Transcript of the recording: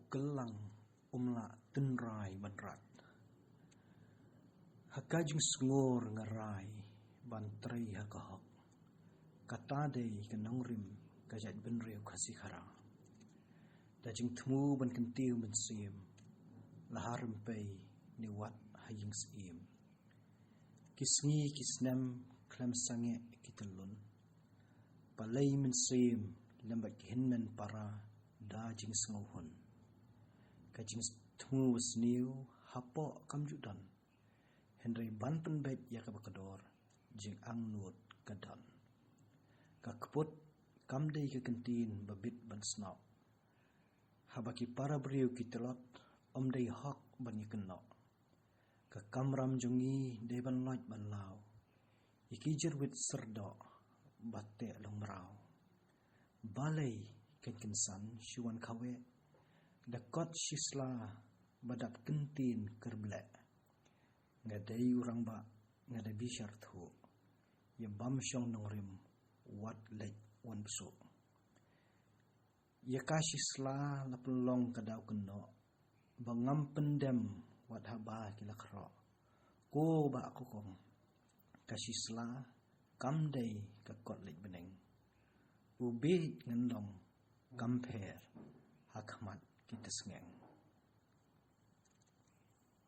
kelang umla tenrai banrat. Hakajing sngor ngarai bantrai hakahok. Katadei kanongrim kajat benriu kasihara. Dajing temu ban kentiu ban sim. Laharim pei niwat haying sim. Kisngi kisnem klem sange kitelun. Palai men sim lembat hinmen para dajing senguhun. Kajing temu wasniu hapok kamjudan. Henry ban penbet yakabakador jing angnut gadan. Kakput kamdei kekentin babit ban snau. Habaki para beriu kitelot omdei hok ban yikenok. Kakamram jungi dei ban loj ban lau. Iki jerwit serdok batek long merau. Balai kenkensan syuan kawe. Dakot sisla badap kentin kerblek. Ngadai urang bak ngadai bisyar tu. Ya bam syong nongrim wat lej wan besuk. Ya kasisla lapelong kadau kenok. Bangam pendem wat haba kila kerok. Ko bak kokong. Kasisla kamdai kakot lej beneng. Ubit ngendong kamper hakmat kita sengeng.